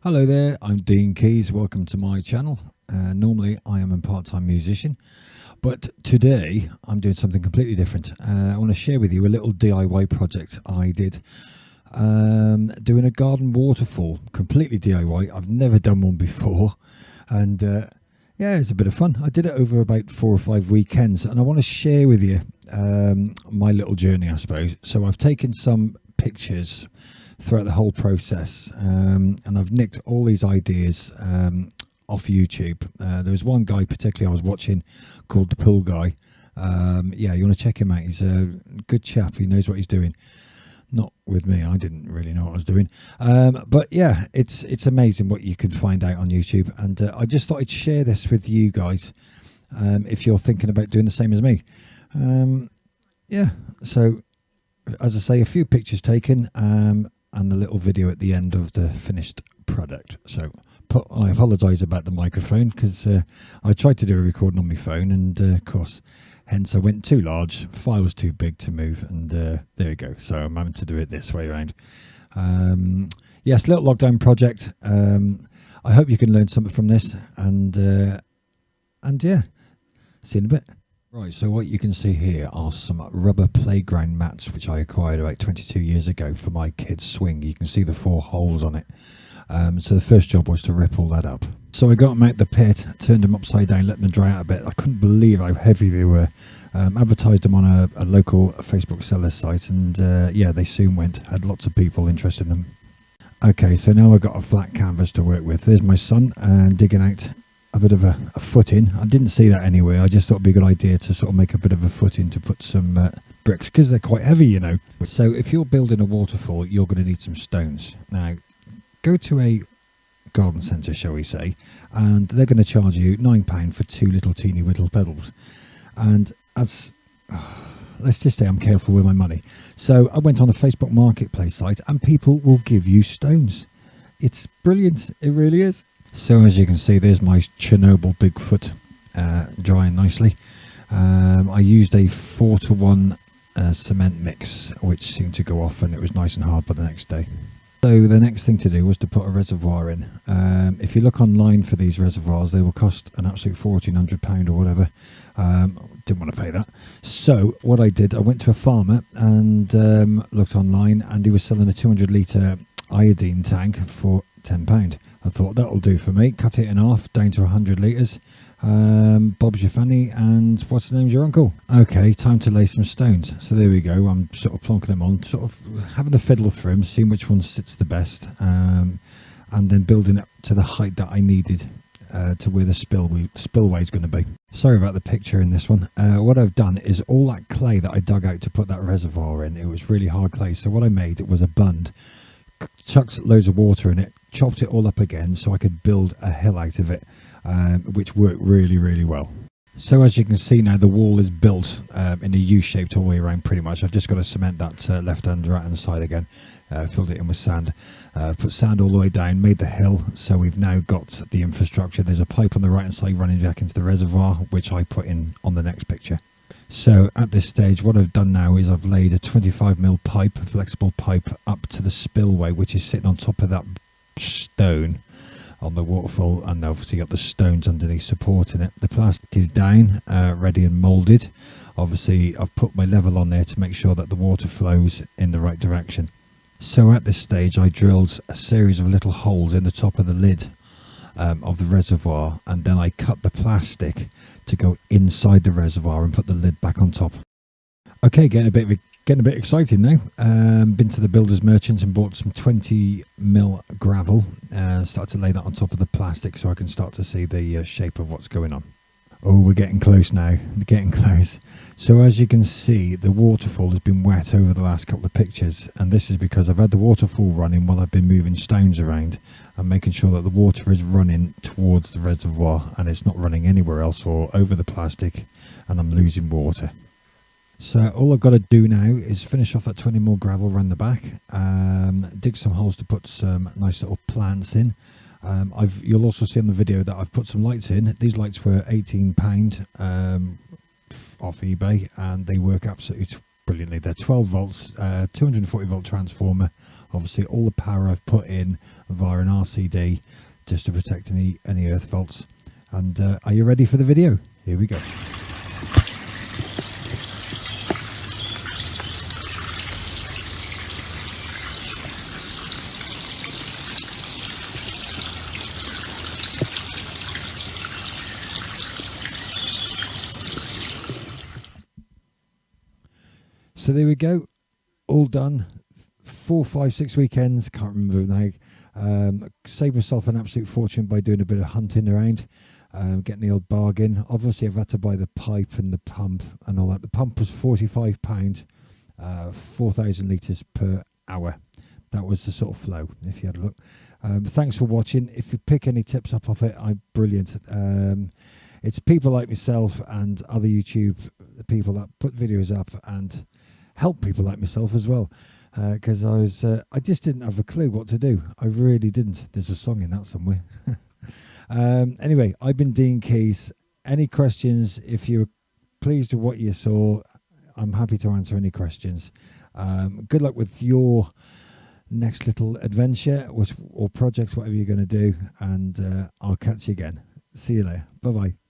Hello there, I'm Dean Keys. Welcome to my channel. Normally I am a part-time musician, but today I'm doing something completely different. I want to share with you a little DIY project I did, doing a garden waterfall, completely DIY. I've never done one before, and yeah, it's a bit of fun. I did it over about 4 or 5 weekends, and I want to share with you my little journey, I suppose. So I've taken some pictures throughout the whole process, and I've nicked all these ideas off YouTube. There was one guy particularly I was watching called the Pool Guy. Yeah, you want to check him out. He's a good chap. He knows what he's doing. Not with me, I didn't really know what I was doing, but yeah, it's amazing what you can find out on YouTube, and I just thought I'd share this with you guys if you're thinking about doing the same as me. Yeah, so as I say, a few pictures taken, and a little video at the end of the finished product. So I apologise about the microphone, because I tried to do a recording on my phone, and of course, hence I went too large, file was too big to move, and there we go. So I'm having to do it this way around. Yes, little lockdown project. I hope you can learn something from this, and yeah, see you in a bit. Right, so what you can see here are some rubber playground mats which I acquired about 22 years ago for my kids' swing. You can see the 4 holes on it. So the first job was to rip all that up. So I got them out the pit, turned them upside down, let them dry out a bit. I couldn't believe how heavy they were. Advertised them on a local Facebook seller's site, and yeah, they soon went. Had lots of people interested in them. Okay, so now I've got a flat canvas to work with. There's my son digging out a bit of a footing. I didn't see that anywhere. I just thought it'd be a good idea to sort of make a bit of a footing to put some bricks, because they're quite heavy, you know. So if you're building a waterfall, you're going to need some stones. Now, go to a garden centre, shall we say, and they're going to charge you £9 for 2 little teeny whittle pebbles. And as let's just say I'm careful with my money. So I went on a Facebook marketplace site, and people will give you stones. It's brilliant. It really is. So as you can see, there's my Chernobyl Bigfoot drying nicely. I used a 4-to-1 cement mix, which seemed to go off, and it was nice and hard by the next day. So the next thing to do was to put a reservoir in. If you look online for these reservoirs, they will cost an absolute £1,400 or whatever. Didn't want to pay that. So what I did, I went to a farmer and looked online, and he was selling a 200-litre iodine tank for £10. I thought that'll do for me. Cut it in half down to 100 litres. Bob's your fanny, and what's the name's your uncle? Okay, time to lay some stones. So there we go. I'm sort of plonking them on, sort of having a fiddle through them, seeing which one sits the best, and then building it to the height that I needed to where the spillway is going to be. Sorry about the picture in this one. What I've done is all that clay that I dug out to put that reservoir in, it was really hard clay. So what I made was a bund, chucked loads of water in it, chopped it all up again so I could build a hill out of it, which worked really, really well. So as you can see now, the wall is built in a U-shaped all the way around pretty much. I've just got to cement that left and right hand side again, filled it in with sand, put sand all the way down, made the hill. So we've now got the infrastructure. There's a pipe on the right hand side running back into the reservoir, which I put in on the next picture. So at this stage, what I've done now is I've laid a 25mm pipe, a flexible pipe, up to the spillway, which is sitting on top of that stone on the waterfall, and obviously got the stones underneath supporting it. The plastic is down, ready and moulded. Obviously I've put my level on there to make sure that the water flows in the right direction. So at this stage I drilled a series of little holes in the top of the lid of the reservoir, and then I cut the plastic to go inside the reservoir and put the lid back on top. Okay, getting a bit exciting now. Been to the builders merchants and bought some 20mm gravel. Started to lay that on top of the plastic so I can start to see the shape of what's going on. Oh, we're getting close now. We're getting close. So as you can see, the waterfall has been wet over the last couple of pictures, and this is because I've had the waterfall running while I've been moving stones around and making sure that the water is running towards the reservoir and it's not running anywhere else or over the plastic, and I'm losing water. So all I've got to do now is finish off that 20mm gravel around the back, dig some holes to put some nice little plants in. You'll also see on the video that I've put some lights in. These lights were £18 off eBay, and they work absolutely brilliantly. They're 12 volts, 240 volt transformer Obviously all the power I've put in via an RCD just to protect any earth faults. And are you ready for the video? Here we go. So there we go, all done. 4, 5, 6 weekends, can't remember now. Saved myself an absolute fortune by doing a bit of hunting around, getting the old bargain. Obviously I've had to buy the pipe and the pump and all that. The pump was £45, 4,000 litres per hour. That was the sort of flow, if you had a look. Thanks for watching. If you pick any tips up off it, I'm brilliant. It's people like myself and other YouTube people that put videos up and help people like myself as well, because I just didn't have a clue what to do. I really didn't. There's a song in that somewhere. Anyway, I've been Dean Keys. Any questions? If you're pleased with what you saw, I'm happy to answer any questions. Good luck with your next little adventure or projects, whatever you're going to do, and I'll catch you again. See you later. Bye bye.